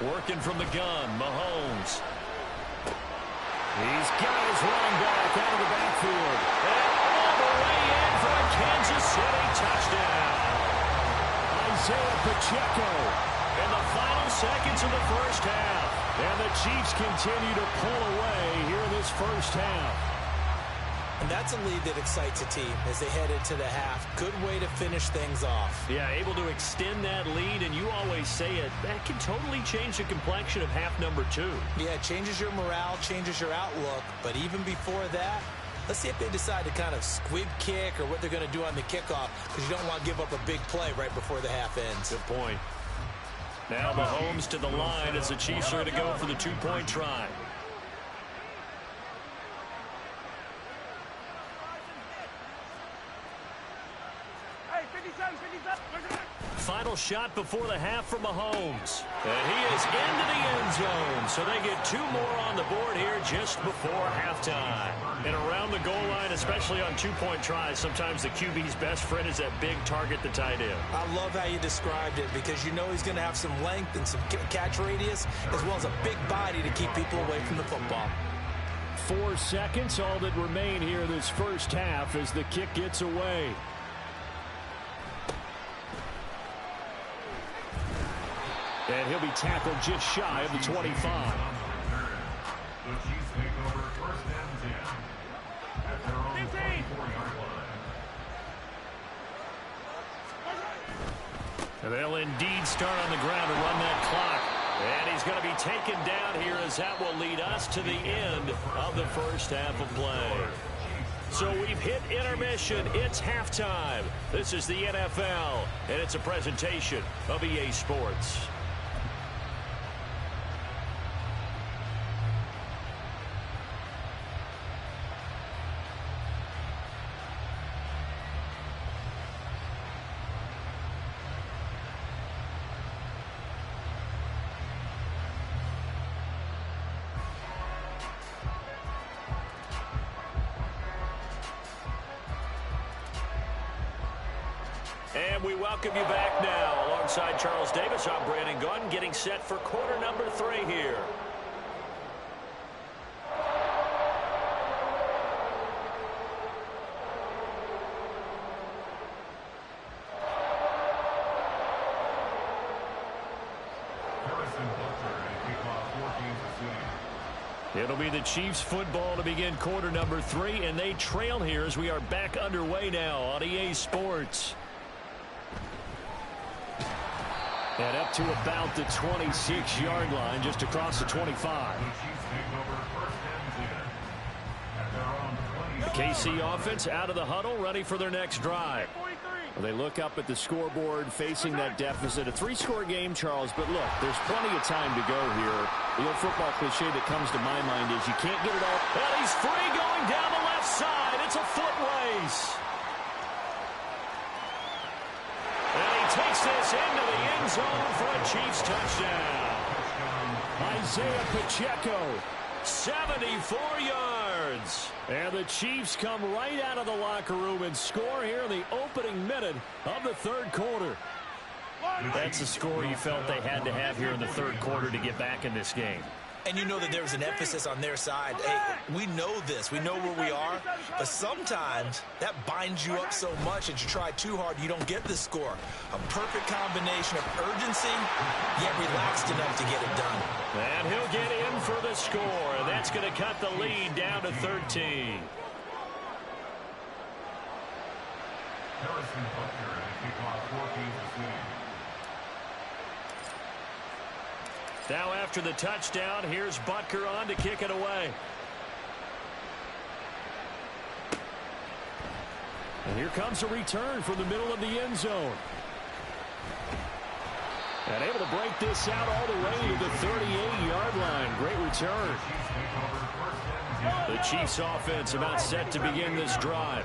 Working from the gun, Mahomes. He's got his running back out of the backfield. And all the way in for a Kansas City touchdown. Isaiah Pacheco in the final seconds of the first half. And the Chiefs continue to pull away here in this first half. And that's a lead that excites a team as they head into the half. Good way to finish things off. Yeah, able to extend that lead, and you always say it, that can totally change the complexion of half number 2. Yeah, it changes your morale, changes your outlook. But even before that, let's see if they decide to kind of squib kick or what they're going to do on the kickoff, because you don't want to give up a big play right before the half ends. Good point. Now Mahomes to the line as the Chiefs are to go for the 2-point try. Final shot before the half from Mahomes. And he is into the end zone. So they get 2 more on the board here just before halftime. And around the goal line, especially on 2-point tries, sometimes the QB's best friend is that big target, the tight end. I love how you described it, because you know he's going to have some length and some catch radius, as well as a big body to keep people away from the football. 4 seconds, all that remain here this first half as the kick gets away. And he'll be tackled just shy of the 25. The Chiefs take over 1st and 10 at their own 24-yard line. And they'll indeed start on the ground to run that clock. And he's going to be taken down here as that will lead us to the end of the first half of play. So we've hit intermission. It's halftime. This is the NFL, and it's a presentation of EA Sports. And we welcome you back now. Alongside Charles Davis, I'm Brandon Gunn, getting set for quarter number 3 here. It'll be the Chiefs football to begin quarter number 3, and they trail here as we are back underway now on EA Sports. And up to about the 26-yard line, just across the 25. The KC offense out of the huddle, ready for their next drive. Well, they look up at the scoreboard, facing that deficit. A 3-score game, Charles, but look, there's plenty of time to go here. The old football cliche that comes to my mind is you can't get it all. And he's free going down the left side. It's a foot race. And he takes this into the end zone for a Chiefs touchdown. Isaiah Pacheco, 74 yards. And the Chiefs come right out of the locker room and score here in the opening minute of the 3rd quarter. That's the score you felt they had to have here in the 3rd quarter to get back in this game. And you know that there was an emphasis on their side. Hey, we know this. We know where we are. But sometimes that binds you up so much that you try too hard, you don't get the score. A perfect combination of urgency, yet relaxed enough to get it done. And he'll get in for the score. And that's going to cut the lead down to 13. Harrison Butker and a kickoff for Kansas City. Now after the touchdown, here's Butker on to kick it away. And here comes a return from the middle of the end zone. And able to break this out all the way to the 38-yard line. Great return. The Chiefs offense about set to begin this drive.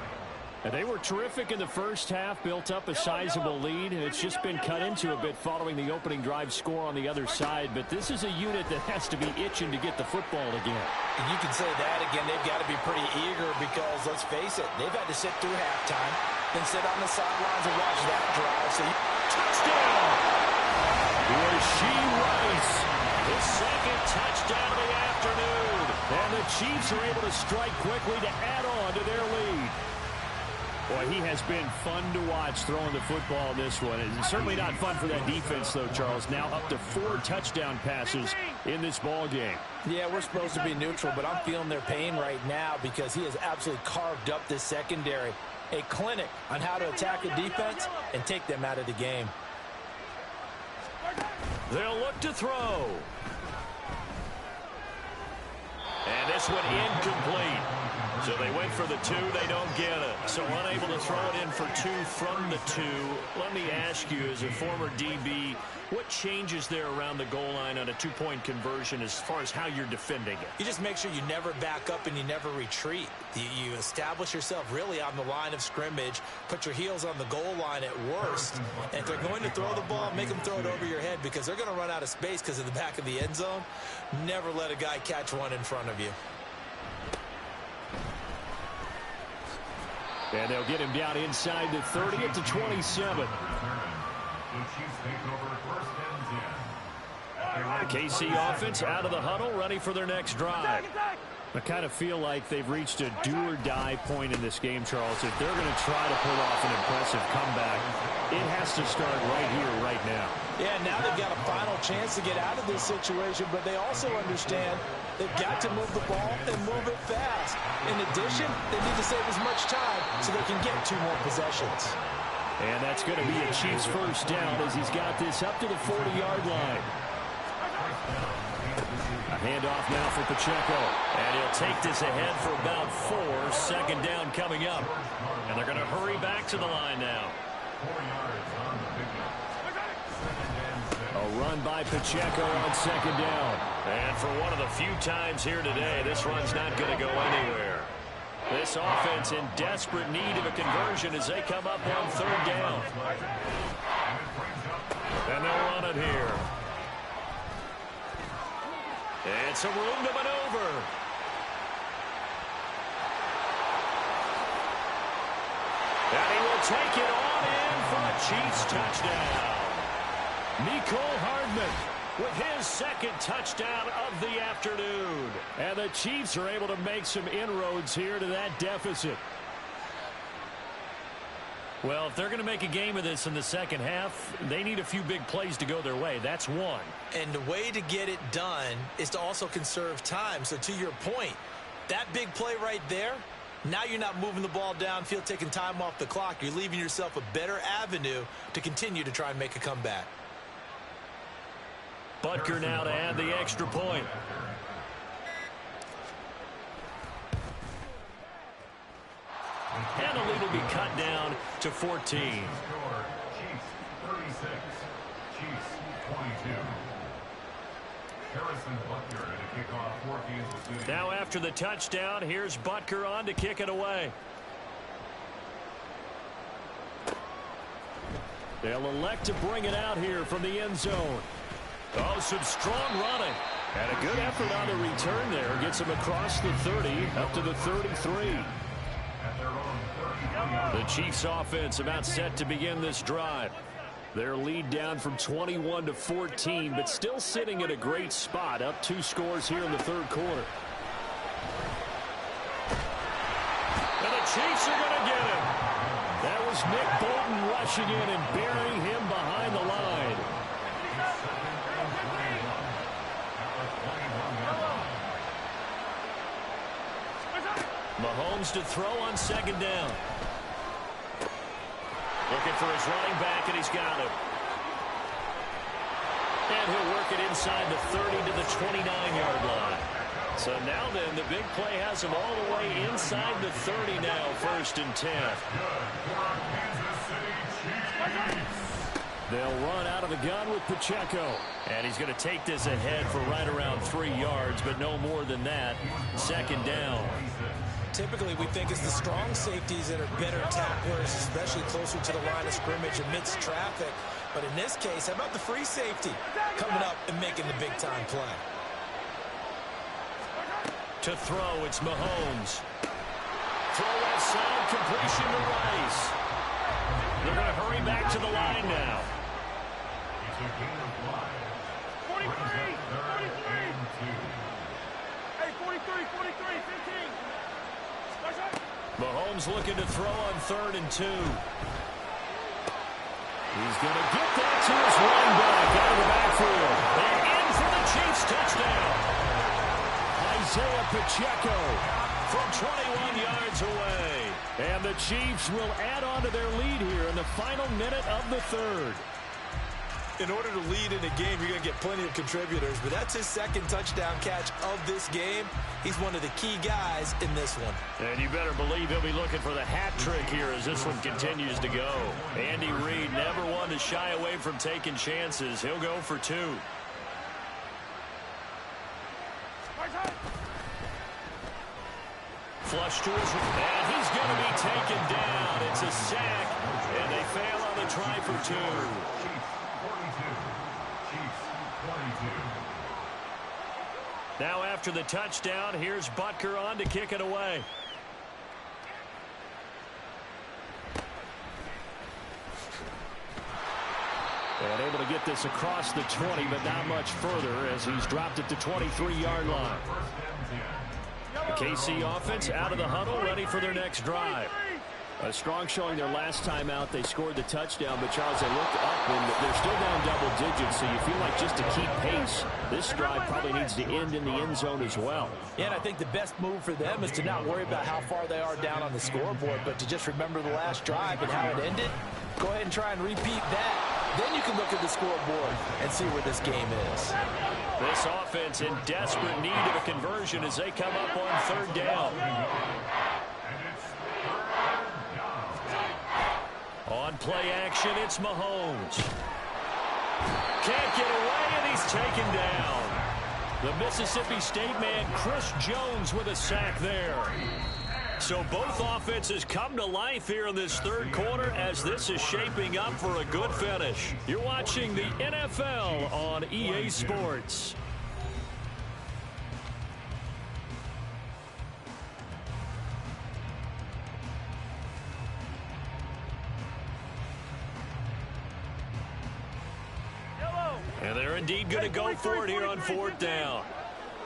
And they were terrific in the first half, built up a sizable lead, and it's just been cut into a bit following the opening drive score on the other side. But this is a unit that has to be itching to get the football again. And you can say that again. They've got to be pretty eager because, let's face it, they've had to sit through halftime, then sit on the sidelines and watch that drive. So touchdown! Rasheed Rice, his second touchdown of the afternoon. And the Chiefs are able to strike quickly to add on to their lead. Boy, he has been fun to watch throwing the football in this one. It's certainly not fun for that defense, though, Charles. Now up to 4 touchdown passes in this ball game. Yeah, we're supposed to be neutral, but I'm feeling their pain right now because he has absolutely carved up this secondary. A clinic on how to attack a defense and take them out of the game. They'll look to throw. And this one incomplete. So they went for the 2, they don't get it. So unable to throw it in for 2 from the 2. Let me ask you, as a former DB, what changes there around the goal line on a 2-point conversion as far as how you're defending it? You just make sure you never back up and you never retreat. You establish yourself really on the line of scrimmage, put your heels on the goal line at worst. And if they're going to throw the ball, make them throw it over your head because they're going to run out of space because of the back of the end zone. Never let a guy catch one in front of you. And they'll get him down inside the 30 at the 27. The KC offense out of the huddle, ready for their next drive. I kind of feel like they've reached a do-or-die point in this game, Charles. If they're going to try to pull off an impressive comeback, it has to start right here, right now. Yeah, now they've got a final chance to get out of this situation, but they also understand they've got to move the ball and move it fast. In addition, they need to save as much time so they can get 2 more possessions. And that's going to be a Chiefs first down as he's got this up to the 40-yard line. A handoff now for Pacheco. And he'll take this ahead for about 4. Second down coming up. And they're going to hurry back to the line now. A run by Pacheco on second down. And for one of the few times here today, this run's not going to go anywhere. This offense in desperate need of a conversion as they come up on third down. And they'll run it here. And some room to maneuver. And he will take it on in for a Chiefs touchdown. Mecole Hardman with his second touchdown of the afternoon. And the Chiefs are able to make some inroads here to that deficit. Well, if they're going to make a game of this in the second half, they need a few big plays to go their way. That's one. And the way to get it done is to also conserve time. So to your point, that big play right there, now you're not moving the ball downfield, taking time off the clock. You're leaving yourself a better avenue to continue to try and make a comeback. Butker now to add the extra point. And the lead will be cut down to 14. Chiefs 36, Chiefs 22. Harrison Butker and a kickoff for Kansas City. Now after the touchdown, here's Butker on to kick it away. They'll elect to bring it out here from the end zone. Oh, some strong running. And a good effort on the return there. Gets him across the 30, up to the 33. The Chiefs offense about set to begin this drive. Their lead down from 21 to 14, but still sitting at a great spot, up 2 scores here in the third quarter. And the Chiefs are going to get him. That was Nick Bolton rushing in and burying him behind the line. Mahomes to throw on second down. for his running back, and he's got him. And he'll work it inside the 30 to the 29-yard line. So now then, the big play has him all the way inside the 30 now, 1st and 10. They'll run out of the gun with Pacheco. And he's going to take this ahead for right around 3 yards, but no more than that. 2nd down. Typically, we think it's the strong safeties that are better tacklers, especially closer to the line of scrimmage amidst traffic. But in this case, how about the free safety coming up and making the big-time play? To throw, it's Mahomes. Throw left side, completion to Rice. They're going to hurry back to the line now. 43, 43, 15. Mahomes looking to throw on 3rd and 2. He's going to get that to his running back out of the backfield. And in for the Chiefs touchdown. Isaiah Pacheco from 21 yards away. And the Chiefs will add on to their lead here in the final minute of the 3rd. In order to lead in a game, you're going to get plenty of contributors, but that's his 2nd touchdown catch of this game. He's one of the key guys in this one. And you better believe he'll be looking for the hat trick here as this one continues to go. Andy Reid never one to shy away from taking chances. He'll go for 2. Flush to his right, and he's going to be taken down. It's a sack, and they fail on the try for 2. Now after the touchdown, here's Butker on to kick it away. And able to get this across the 20, but not much further as he's dropped it to 23-yard line. The KC offense out of the huddle, ready for their next drive. A strong showing their last time out. They scored the touchdown, but Charles, they looked up and they're still down double digits, so you feel like just to keep pace, this drive probably needs to end in the end zone as well. Yeah, and I think the best move for them is to not worry about how far they are down on the scoreboard, but to just remember the last drive and how it ended. Go ahead and try and repeat that. Then you can look at the scoreboard and see where this game is. This offense in desperate need of a conversion as they come up on 3rd down. On play action, it's Mahomes. Can't get away, and he's taken down. The Mississippi State man, Chris Jones, with a sack there. So both offenses come to life here in this 3rd quarter as this is shaping up for a good finish. You're watching the NFL on EA Sports. And they're indeed going to go for it here on 4th down.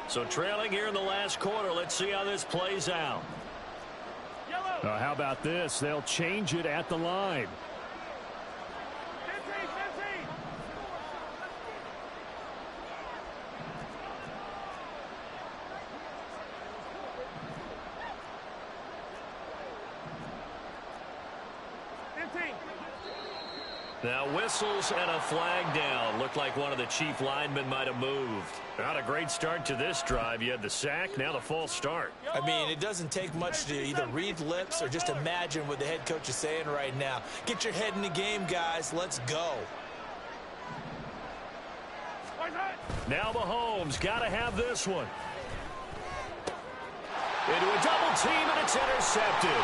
So trailing here in the last quarter, let's see how this plays out. How about this? They'll change it at the line. 15. Now whistles and a flag down. Looked like one of the chief linemen might have moved. Not a great start to this drive. You had the sack, now the false start. I mean, it doesn't take much to either read lips or just imagine what the head coach is saying right now. Get your head in the game, guys. Let's go. Now Mahomes got to have this one. Into a double team, and it's intercepted.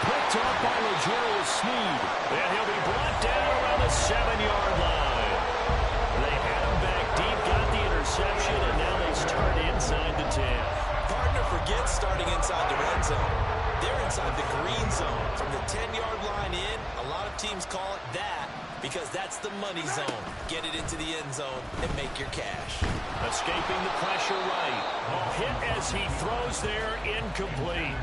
Picked up by L'Jarius Sneed. And he'll be brought down around the 7-yard line. They had him back deep, got the interception, and now they start inside the 10. Partner forgets starting inside the red zone. They're inside the green zone. From the 10-yard line in, a lot of teams call it that because that's the money zone. Get it into the end zone and make your cash. Escaping the pressure right. A hit as he throws there, incomplete.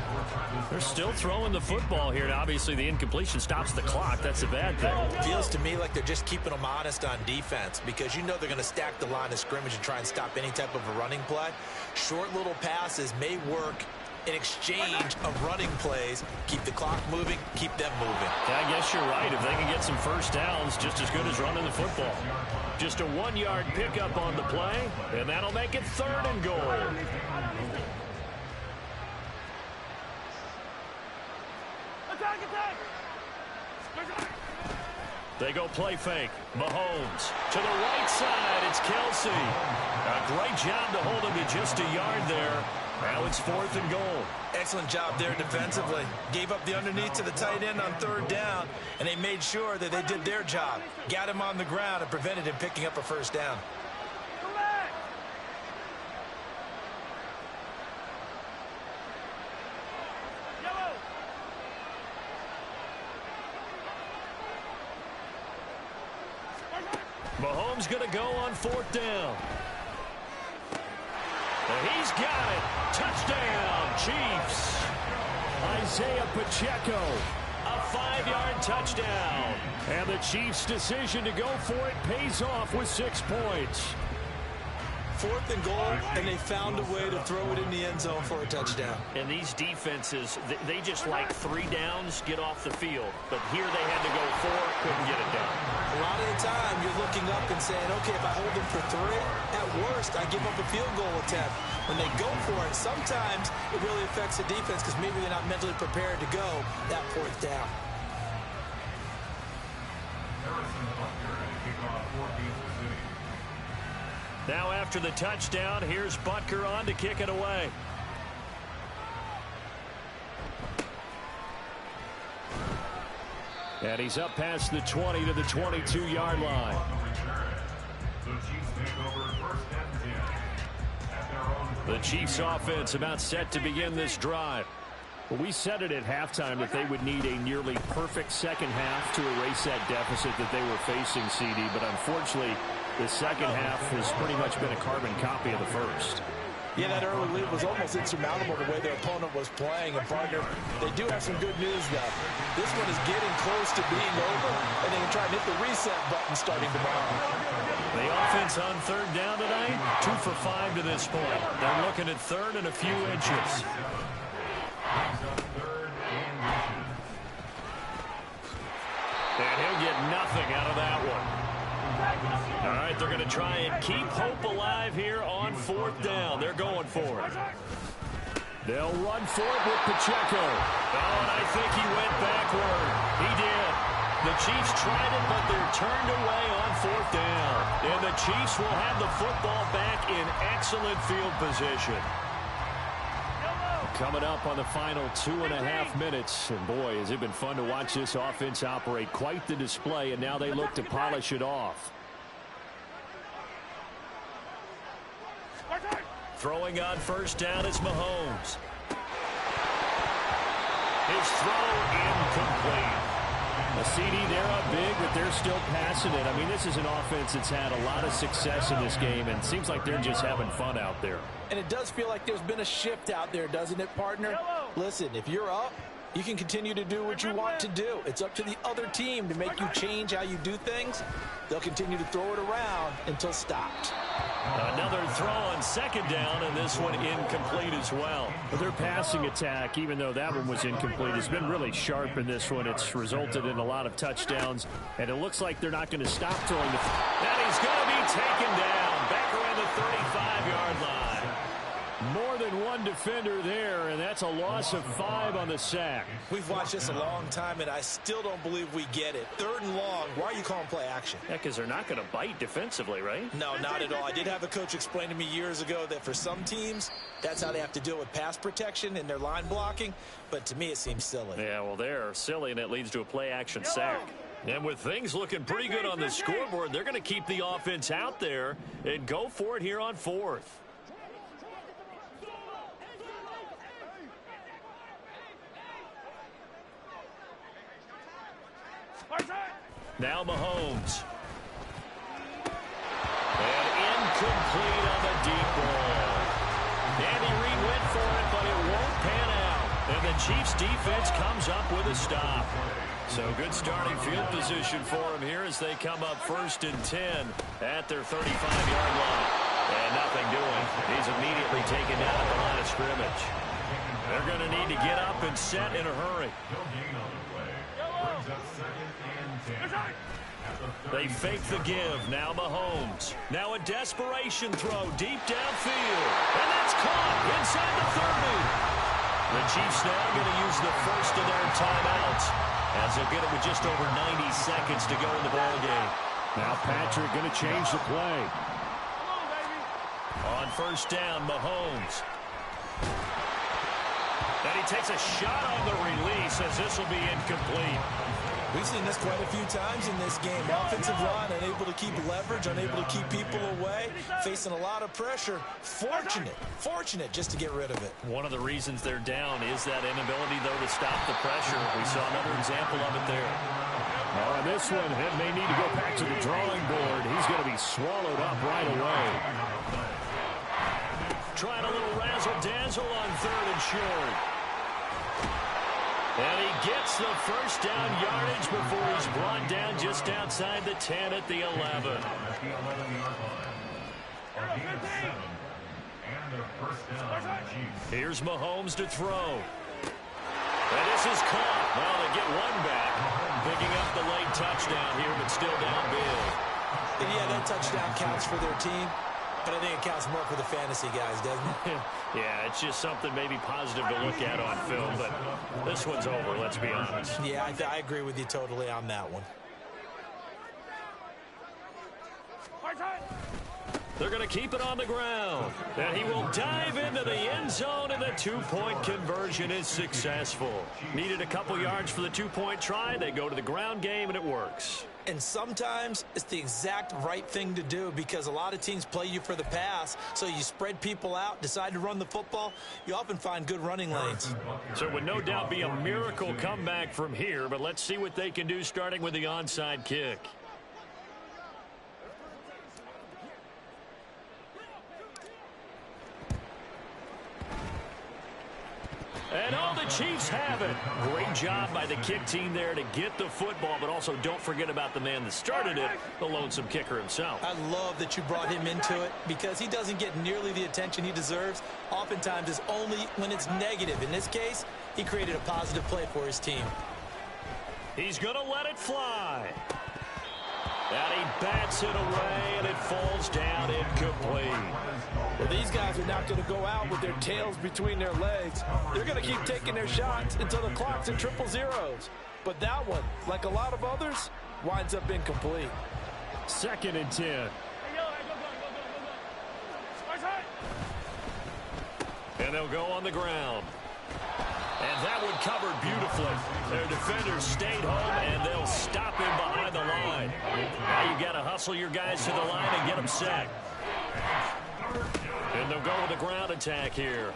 They're still throwing the football here, and obviously the incompletion stops the clock. That's a bad thing. Feels to me like they're just keeping them honest on defense because you know they're going to stack the line of scrimmage and try and stop any type of a running play. Short little passes may work in exchange of running plays. Keep the clock moving, keep them moving. Yeah, I guess you're right. If they can get some first downs, just as good as running the football. Just a 1-yard pickup on the play, and that'll make it 3rd and goal. They go play fake. Mahomes to the right side. It's Kelsey. A great job to hold him to just a yard there. Now it's 4th and goal. Excellent job there defensively. Gave up the underneath to the tight end on 3rd down, and they made sure that they did their job. Got him on the ground and prevented him picking up a first down. Mahomes going to go on 4th down. And he's got it. Touchdown, Chiefs. Isaiah Pacheco, a 5-yard touchdown. And the Chiefs' decision to go for it pays off with 6 points. 4th and goal, and they found a way to throw it in the end zone for a touchdown. And these defenses, they just like 3 downs, get off the field. But here they had to go 4, couldn't get it done. A lot of the time, you're looking up and saying, okay, if I hold them for 3, at worst, I give up a field goal attempt. When they go for it, sometimes it really affects the defense because maybe they're not mentally prepared to go that 4th down. Now after the touchdown, here's Butker on to kick it away. And he's up past the 20 to the 22-yard line. The Chiefs offense about set to begin this drive. Well, we said it at halftime that they would need a nearly perfect second half to erase that deficit that they were facing, CD. But unfortunately, the second half has pretty much been a carbon copy of the first. Yeah, that early lead was almost insurmountable the way their opponent was playing. And, partner, they do have some good news, though. This one is getting close to being over, and they can try and hit the reset button starting tomorrow. The offense on 3rd down tonight, 2 for 5 to this point. They're looking at 3rd and a few inches. And he'll get nothing out of that one. All right, they're going to try and keep hope alive here on 4th down. They're going for it. They'll run for it with Pacheco. Oh, and I think he went backward. He did. The Chiefs tried it, but they're turned away on 4th down. And the Chiefs will have the football back in excellent field position. Coming up on the final 2.5 minutes. And boy, has it been fun to watch this offense operate. Quite the display, and now they look to polish it off. Throwing on 1st down is Mahomes. His throw incomplete. A CD, they're up big, but they're still passing it. I mean, this is an offense that's had a lot of success in this game, and it seems like they're just having fun out there. And it does feel like there's been a shift out there, doesn't it, partner? Listen, if you're up, you can continue to do what you want to do. It's up to the other team to make you change how you do things. They'll continue to throw it around until stopped. Another throw on 2nd down, and this one incomplete as well. But their passing attack, even though that one was incomplete, has been really sharp in this one. It's resulted in a lot of touchdowns, and it looks like they're not going to stop throwing the... And he's going to be taken down back around the 35-yard line. More than one defender there, and that's a loss of 5 on the sack. We've watched this a long time, and I still don't believe we get it. 3rd and long, why are you calling play action? Yeah, because they're not going to bite defensively, right? No, not at all. I did have a coach explain to me years ago that for some teams, that's how they have to deal with pass protection and their line blocking. But to me, it seems silly. Yeah, well, they're silly, and it leads to a play action sack. And with things looking pretty good on the scoreboard, they're going to keep the offense out there and go for it here on 4th. Now Mahomes. And incomplete on the deep ball. Andy Reid went for it, but it won't pan out. And the Chiefs defense comes up with a stop. So good starting field position for them here as they come up 1st and 10 at their 35-yard line. And nothing doing. He's immediately taken down at the line of scrimmage. They're going to need to get up and set in a hurry. No gain on the play. Brings up 2nd and 10. They fake the give. Now Mahomes. Now a desperation throw deep downfield. And that's caught inside the 30. The Chiefs now going to use the first of their timeouts, as they'll get it with just over 90 seconds to go in the ballgame. Now Patrick going to change the play. On first down, Mahomes. And he takes a shot on the release, as this will be incomplete. We've seen this quite a few times in this game. Offensive line unable to keep leverage, unable to keep people away, facing a lot of pressure. Fortunate just to get rid of it. One of the reasons they're down is that inability, though, to stop the pressure. We saw another example of it there. On this one, it may need to go back to the drawing board. He's going to be swallowed up right away. Trying a little razzle-dazzle on 3rd and short. And he gets the first down yardage before he's brought down just outside the 10 at the 11. At the 11-yard line. A gain of 7. And a first down for the Chiefs. Here's Mahomes to throw. And this is caught. Well, they get one back. Picking up the late touchdown here, but still down big. And yeah, that touchdown counts for their team. But I think it counts more for the fantasy guys, doesn't it? Yeah, it's just something maybe positive to look at on film, but this one's over, let's be honest. Yeah, I agree with you totally on that one. They're going to keep it on the ground. And he will dive into the end zone, and the two-point conversion is successful. Needed a couple yards for the two-point try. They go to the ground game, and it works. And sometimes it's the exact right thing to do, because a lot of teams play you for the pass, so you spread people out, decide to run the football. You often find good running lanes. So it would no doubt be a miracle comeback from here, but let's see what they can do starting with the onside kick. And all the Chiefs have it. Great job by the kick team there to get the football, but also don't forget about the man that started it, the lonesome kicker himself. I love that you brought him into it, because he doesn't get nearly the attention he deserves. Oftentimes it's only when it's negative. In this case, he created a positive play for his team. He's going to let it fly. And he bats it away, and it falls down incomplete. Well, these guys are not going to go out with their tails between their legs. They're going to keep taking their shots until the clock's at 000. But that one, like a lot of others, winds up incomplete. 2nd and 10. And they'll go on the ground. And that one covered beautifully. Their defenders stayed home, and they'll stop him behind the line. Now you got to hustle your guys to the line and get them set. And they'll go with a ground attack here.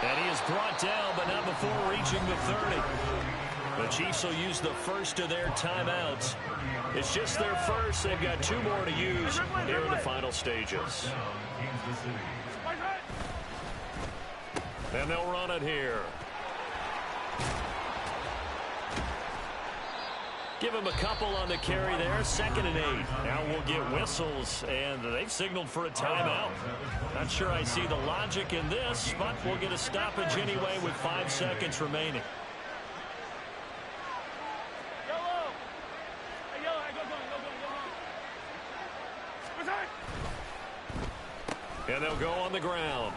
And he is brought down, but not before reaching the 30. The Chiefs will use the first of their timeouts. It's just their first. They've got 2 more to use here in the final stages. And they'll run it here. Give him a couple on the carry there. 2nd and 8. Now we'll get whistles, and they've signaled for a timeout. Not sure I see the logic in this, but we'll get a stoppage anyway with 5 seconds remaining. And they'll go on the ground.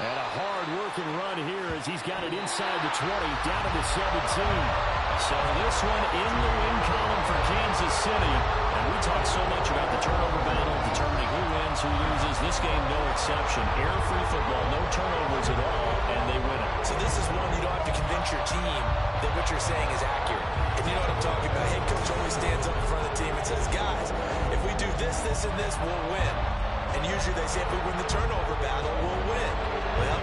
And a hard-working run here as he's got it inside the 20, down to the 17. So this one in the win column for Kansas City. And we talk so much about the turnover battle, determining who wins, who loses. This game, no exception. Error-free football, no turnovers at all, and they win it. So this is one you don't have to convince your team that what you're saying is accurate. And you know what I'm talking about. Head coach always stands up in front of the team and says, guys, if we do this, this, and this, we'll win. And usually they say if we win the turnover battle, we'll win. Well,